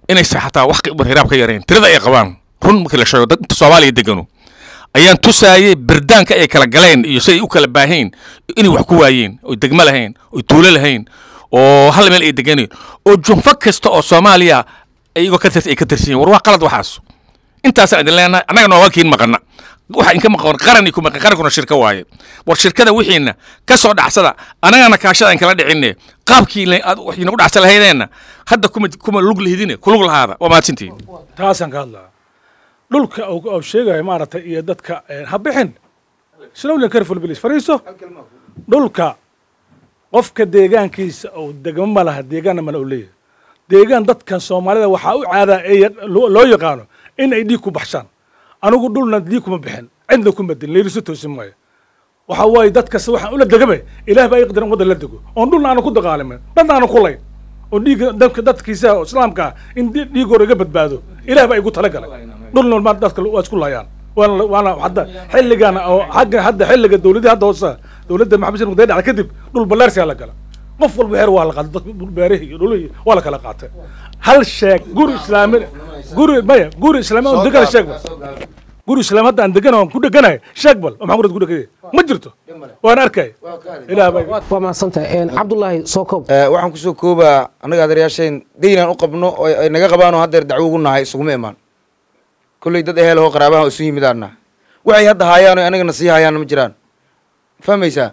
inaysan xataa wax qibar hiraab ka yareen tirada ay qabaan run markii la sheego dadka Soomaaliya degano ayaan tusaayay birdaanka ay kala galeen iyo say u kala baahayn inay wax ku waayeen oo degmo lahayn oo tuulo lahayn oo hal meel ay deganeen oo junfa kasta oo Soomaaliya ayagoo ka tirsan war waa qalad waxaas intaas aan leeyahay anaga noo wakiin maqana waxa in ka maqan qaran ku maqan qaran kuna shirka waaye war shirkada wixiina ka soo dhacsada anagana kaashada in kala dhicinne qaabkii waxina u dhacsan lahaydeenna hadda kuma lug lihidine ku lug lahaada waa maadsantiin taasan ka hadlaa dhulka oo sheegay maaragtay iyo dadka ha bixin Snowden careful please fariiso dhulka qofka deegaankiisa oo degmo ma laha deegaan ma leeyahay deegaan dadkan Soomaalida waxa u caada loo yaqaano in ay dhig ku baxshaan anigu dhulna dhig kuma bixin cidna kuma dilin leeriso toosin maayo waxa way dadka waxa ula degmay ilaah baa iqdaran wada la dego oo dhulna aan ku dagaalamin dad aan ku lay oo dhig dadkiisa islaamka in dhig hore ga badbaado ilaah baa igu tala galay dhulna ma dadka waa isku laayaan waana hadda xilligan oo hadda xilliga dawladda hadda hoosa dawladda maxamed sheekh mudane kadib dhul balaarsi la gala qof walba heer waa la qaaday dad beerahi iyo dhulihii waa la kala qaatay hal sheeg guri islaami guri islaami oo degan sheeg guri islaami hadda aan degan oo ku deganahay sheeg bal maxaa ku degay ma jirto waan arkay ilaahay waa ma santahay Cabdullaahi soo koob waxaan ku soo koobaa anaga adeeryaasheen deynaan u qabno oo ay naga qabaano hadda dacwo ugu nahay isugu imaan kulay dad ehel oo qaraabaha isu yimidaana waxay hadda haayaan oo anaga nasiih hayaan ma jiraan fahmaysaa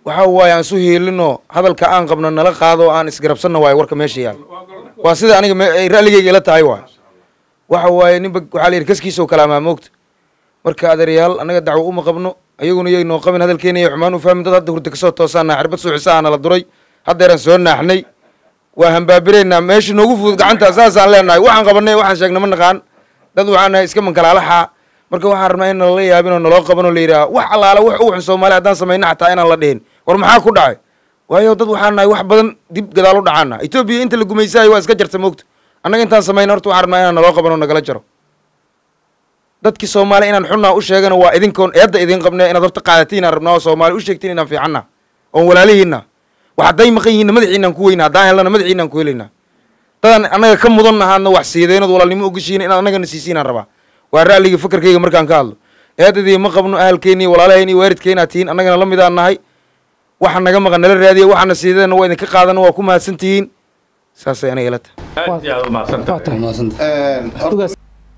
waxa waay aan soo heelino hadalka aan qabno nala qaado aan isgarabsanno waay warka meesha yaal waa sida aniga raaligayga ila tahay waay waxa waay ninba waxa la yiri kaskiisa oo kala ma moogta marka adeeryaal anaga dacwo uma qabno ayaguna yay noo qabin hadalkeena iyo xumaan u fahmin dad hadda hurda ka soo toosaana xarbad soo xisaana la duray haddeeran soo naaxnay waa hanbaabireena meesha noogu fudud gacanta asaasaan leenahay waxaan qabanay waxaan sheegnay ma naqaan dad waxaan iska mankalaalaxa marka waxaan rabnaa in la yaabin oo naloo qaban oo la yiraahdo wax allaala wax uu Soomaali hadaan sameeyna xataa inaan la dhihin war maxaa ku dhacay waayo dad waxaan nahay wax badan dib gadaal u dhacaana Ethiopia inta la gumeysay waa iska jartay moogta annaga intaan sameeyna horta waxaan rabnaa inaan naloo qaban oo nagala jaro dadkii Soomaali inaan xunna u sheegana waa idinkoon eedda idin qabnay inaad horta qaadatiin aan rabnaa Soomaali u sheegtiin inaan fiicanna oo walaalihiina waxa day maqayiin madaxiina ku weynaa hadaan helna madaxiina ku heleynaa dadan annaga ka mudan nahaadna wax siideynad walaalnimo u gashiin in annaga nasiisiin aan rabaa waa raaliga fakarkayga markaan ka hadlo eedadii ma qabno ahalkeeni walaalaheeni waalidkeena tiin annagana la mid aan nahay waxa naga maqan nala raadiyo waxana siideena waa idin ka qaadan waa ku mahadsantihiin saasay aniga ila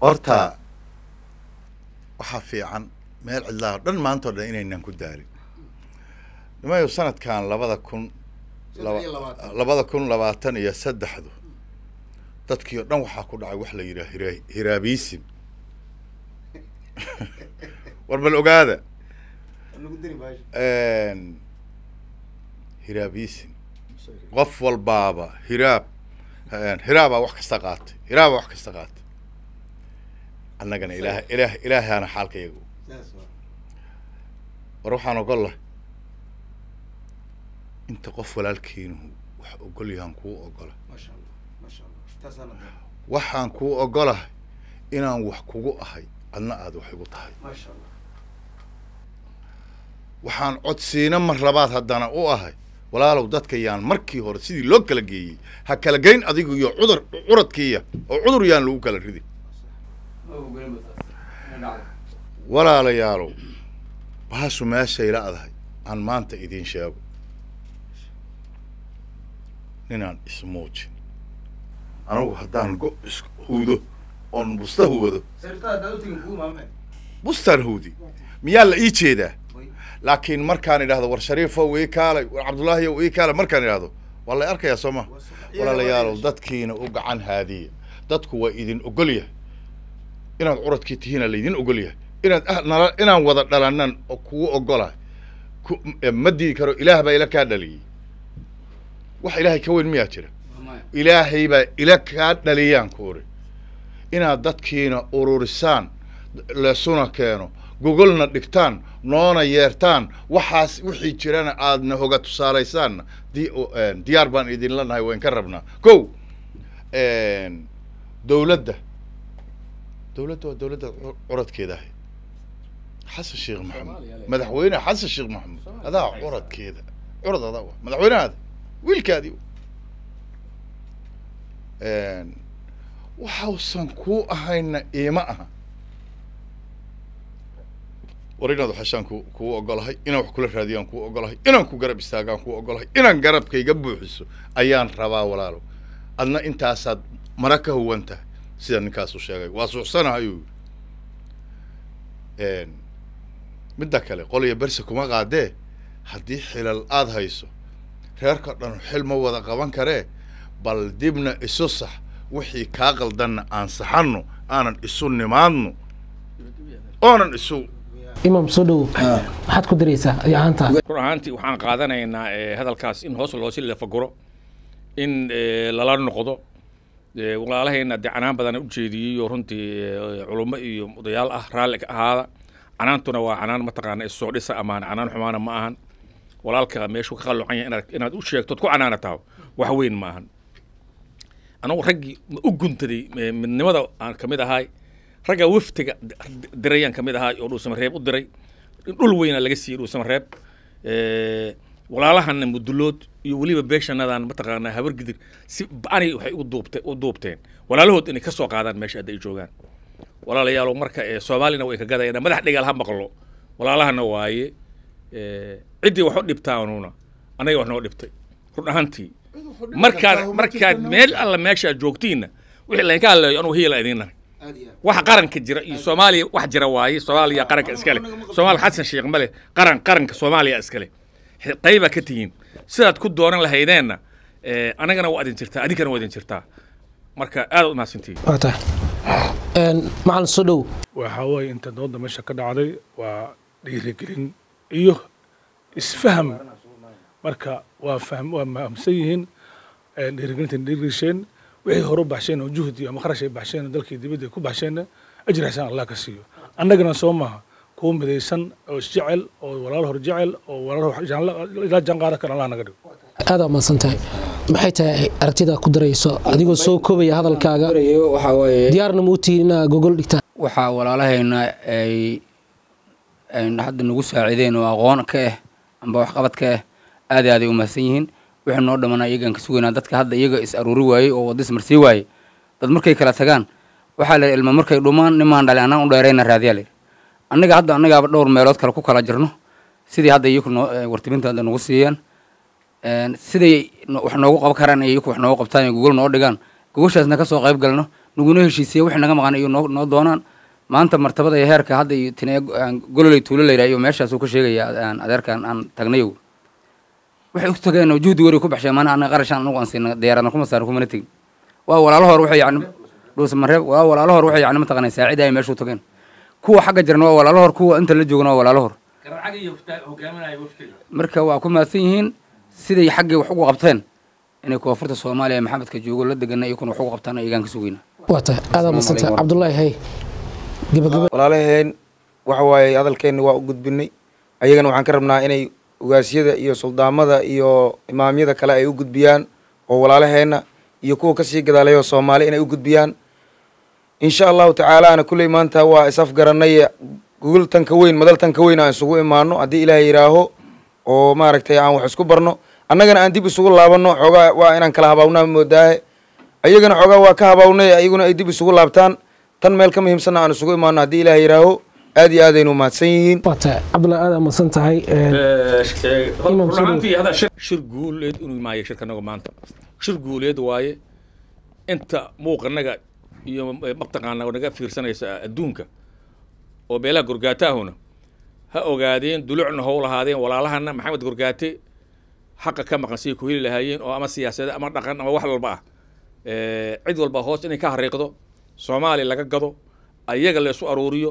horta waxa fiican meel cidlaa dhan maanta oo dhan inaynan ku daarin nimayo sanadkan 2023 dadkii oo dhan waxaa ku dhacay wax la yiraahdo hiraabiisim war bal ogaada hiraabiisim qof walbaaba hiraaba wax kasta qaatay annagana ilaahana xaalkayagu war waxaan ogolahay inta qof walaalkiinuhu wax ogol yahan kuu ogola waxaan kuu ogolahay inaan wax kugu ahay adna aad wax igu tahay waxaan codsiina mar labaad haddana u ahay walaalow dadka yaan markii hore sidii loo kala geeyey ha kala geyn adigu iyo curadkiiya oo cudur yaan lagu kala ridin walaalayaalow bahashu meeshay la'dahay aan maanta idiin sheego ninaan ismuujin anugu haddaan go ishuudo oon busta huwado bustaan huudi miyaa la ii jeedaa laakiin markaan idhaahdo war shariifow ii kaalay war cabdullaahiyow ii kaalay markaan idhaahdo waa la arkayaa soo ma walaalayaalow dadkiina u gacan haadiya dadku waa idin ogol yahay inaad curadkii tihiina laydin ogol yahay inaan wada dhalanan oo kugu ogolahay ma dii karo ilaah baa ila kaa dhaliyey wax ilaahay ka weyn miyaa jira ilaahay baa ila kaa dhaliyaan ku uri inaad dadkiina ururisaan leesuna keeno gogolna dhigtaan noona yeertaan waxaas wixii jirana aadna hoga tusaalaysaanna diyaar baan idinla nahay wayn ka rabnaa kow dowladda waa dowladda curadkeeda ahay xasan sheekh maxamuud madaxweyne xasan sheekh maxamuud adaa curadkeeda curad adaa wa madaxweynahaada wiilkaadii waxausan kuu ahayna iima aha war inaad waxashaan kuu ogolahay inaan wax kula raadiyaan kuu ogolahay inaan ku garab istaagaan kuu ogolahay inaan garabkayga buuxiso ayaan rabaa walaalow adna intaasaad mara ka huwan tahay sida ninkaasu sheegay waa suuxsanahayuu midda kale qoliya berse kuma qaadee haddii xilal aad hayso reerka dhan xil ma wada qaban karee bal dibna isu sax wixii kaa qaldanna aan saxanno aanan isu nimaadno oonan isu imaam soo dhow maxaad ku daraysaa ayaanta run ahaantii waxaan qaadanaynaa hadalkaas in hoos loo sii lafaguro in lala noqdo walaalahayna dee canaan badan u jeediyey oo runtii culummo iyo odayaal ah raalli ka ahaada canaantuna waa canaan mataqaana isoo dhisa amaan canaan xumaana ma ahan walaalka meeshuu ka qallucan yahay inaad u sheegtood ku canaanataa wax weyn ma ahan anagu raggii u guntaday midnimada aan ka mid ahay ragga waftiga dirayaan ka mid ahaa oo dhuusamareeb u diray dhul weyna laga siiyey dhuusamareeb walaalahana mudulood iyo weliba beeshanadan mataqaanaa habar gidir si ba'ani waxay u duubteen walaalahood inay ka soo qaadaan meesha hadda ay joogaan walaalayaalow marka soomaalina way ka gadayaan madax dhigaal ha maqlo walaalahana waaye ciddii wax u dhibtaanuna anaga wax noo dhibtay run ahaantii markaad meel alla meesha joogtiinna wixii laynka hadlayo anugu hiila idiin nahay waxa qaranka jira iyo Soomaaliya wax jira waaye Soomaaliya qaranka iskale Soomaal Xasan Sheekh male qaranka Soomaaliya iskale qayba ka tihiin sidaad ku dooran lahaydeenna anagana waa idin jirtaa adinkana waa idin jirtaa marka aad u mahadsantihiin waata macalin soo dhow waxa weeye inta dooda meesha ka dhacday waa dhiirigelin iyo isfaham marka waa fahamsan yihiin dhiirigelinta dhiirigasheen wixii hore u baxsheen oo juhdi ama kharash ay baxsheen dalkii dibadda ku baxsheen ajir xasan Allah ka siiyo annagana soo maaha kuwa midaysan oo isjecel oo walaal hor jecel oo walaal ila janqaada kan Allah naga dhigo aad ma santahay maxay tahay aragtida ku darayso adigoo soo koobaya hadalkaaga waxa weeye diyaarna muutiin gogol dhigta waxa walaalahayna ay hadda nagu saacideen oo aqoon ka ah amba wax qabad ka ah aad u mahadsan yihiin wixii noo dhamanaa iyagan ka sugaynaa dadka hadda iyaga is aruuri waayey oo wadis marsii waayey dad markay kala tagaan waxaa la ilmo markay dhumaan nimaan dhalay anaan u dheerayna raadiyaal annagaaba dhowr meelood kale ku kala jirno sidii hadda iyaku wartibinta hadda nagu siiyeen siday wax noogu qaban karaan iyaku wax noogu qabtaan iyo gogol noo dhigaan gogoshaasna ka soo qayb galno naguna heshiisiya wixii naga maqan iyo noo doonaan maanta martabada iyo heerka hadda iyo tinee gololey tuulo la yidhaha iyo meeshaasuu ka sheegaya adeerkan aan tagnayow waxay u tageen oo juhdi wari ku baxshay maana anaga qarashaan anagu aan siina diyaaradna kuma saaran kumana tegin waa walaalo hor waxay yacni dhuusamareeb waa walaalo hor waxay yacni mataqaanay saacida ay meeshu tageen kuwa xagga jirna waa walaalo hor kuwa inta la joogna waa walaalo hor marka waa ku mahadsan yihiin siday xaggii wax ugu qabteen inay koonfurta Soomaaliya maxamedka joogo la degana iyo kun wax ugu qabtaan iyagan ka sugayna waata aad ma santahay Cabdullaahi hay gabagaba walaalaheen waxa waaye hadalkeena waa u gudbinay ayagana waxaan ka rabnaa inay ugaasiyada iyo suldaamada iyo imaamyada kale ay u gudbiyaan oo walaalaheena iyo kuwa ka sii gadaalayo Soomaali inay u gudbiyaan insha Allah ta'ala ana kulay maanta waa isaf garanay gogol tan ka weyn madal tan ka weyn aan isugu imaano hadii Ilaahay yiraaho oo maaragtay aan wax isku barno annagana aan dib isugu laabano xogaa waa inaan kala habawnaa moodaa ayagana xogaa waa ka habawnay ayaguna ay dib isugu laabtaan tan meel ka muhiimsan aan isugu imaano hadii Ilaahay yiraaho aad iyo aad aynu mahadsan yihiin waata cabdullahi aad amasan tahay runtii hada shir guuleed inuu maayo shirkanaga maanta shir guuleed waaye inta muuqanaga iyo maqtaqaana naga fiirsanaysa adduunka oo beelaha gurgaataahuna ha ogaadeen dulucna how lahaadeen walaalahana maxamed gurgaate xaqa ka maqan si ku heli lahaayeen oo ama siyaasadda ama dhaqan ama wax walba ah cid walba hoos inay ka xariiqdo Soomaali laga gado ayaga la isu aruuriyo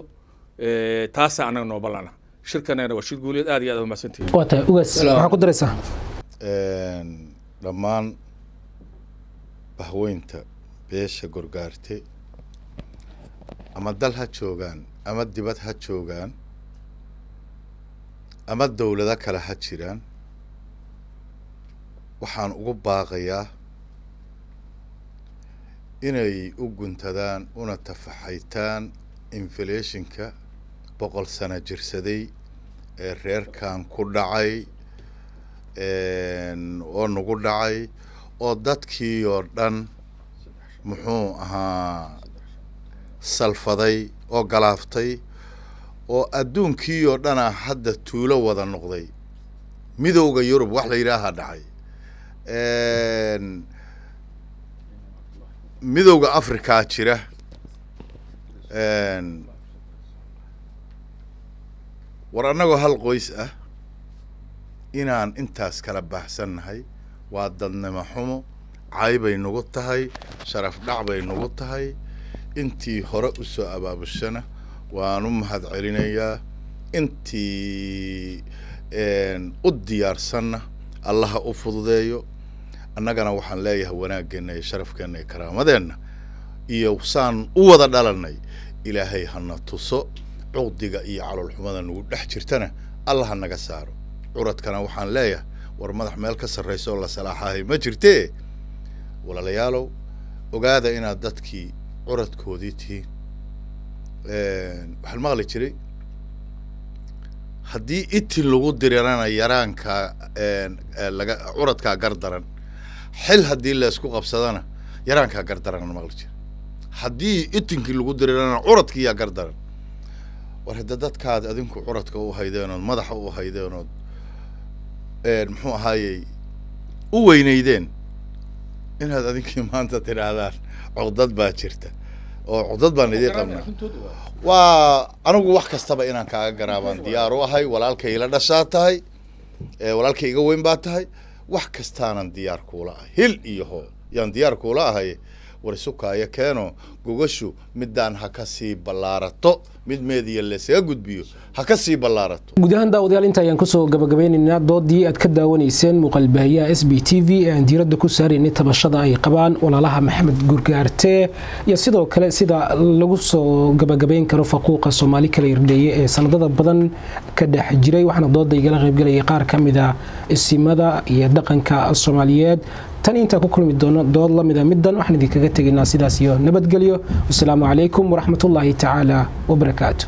taasa anaga noo balana shirkanana waa shir guuleed aad iyo aad u mahadsantihiin waata ugaas waxa ku daraysaa dhammaan bahweynta beesha gurgaarte ama dal ha joogaan ama dibad ha joogaan ama dawlada kale ha jiraan waxaan ugu baaqayaa inay u guntadaan una tafaxaytaan inflationka 100 sano jirsaday ee reerkan ku dhacay oo nagu dhacay oo dadkii oo dhan muxuu ahaa salfaday oo galaaftay oo adduunkii oo dhan hadda tuulo wada noqday midowga Yurub wax la yiraahdo dhacay midowga Afrika jira war anagoo hal qoys ah inaan intaas kala baxsanahay waa dadnimo xumo caybay nagu tahay sharaf dhac bay nagu tahay intii hore u soo abaabushana waan u mahad celinayaa intii u diyaarsanna allaha u fududeeyo annagana waxaan leeyahay wanaaggeena iyo sharafkeena iyo karaamadeenna iyo saan u wada dhalanay ilaahay hana tuso cuqdiga iyo calool xumada nagu dhex jirtana allah naga saaro curadkana waxaan leeyahay war madax meel ka sarreyso la salaaxahay ma jirtee walaalayaalow ogaada inaad dadkii curadkoodii tihiin waxaan maqli jiray haddii itin lagu dirirana yaraanka laga curadkaa gardaran xil haddii la isku qabsadana yaraankaa gardaran maqli jiray haddii itinkii lagu dirirana curadkii yaa gardaran war hadda dadkaad adinku curadka u haydeenood madaxa u haydeenood muxuu ahaayey u weynaydeen inaad adinkii maanta tidhaahdaan codad baa jirta oo codad baan idin qabnaa waa anigu wax kastaba inaan kaaga garaabaan diyaar u ahay walaalkay ila dhashaa tahay walaalkay iga weyn baa tahay wax kastaanan diyaar kuula ahay hil iyo hoo yaan diyaar kuula ahay war isukaayo keeno gogashu midaan ha ka sii ballaarato mid meediya leesaga gudbiyo ha ka sii ballaarato guud ahaan daawadayaal inta ayaan kusoo gabagabeynaynaa doodii aad ka daawanayseen muuqaalbaahiyaha SBTV ee aan diiradda ku saaraynay tabashada ay qabaan walaalaha maxamed gurgaarte iyo sidoo kale sida lagu soo gabagabeyn karo faquuqa Soomaali kala irdheeye ee sanadada badan ka dhex jiray waxaana doodda igala qaybgalay qaar ka mid ah isimada iyo dhaqanka Soomaaliyeed tan inta ku kulmi doono dood la mid ah middan waxaan idinkaga tegaynaa sidaas iyo nabadgelyo. Assalaamu calaykum waraxmatullaahi tacaala wabarakaatuh.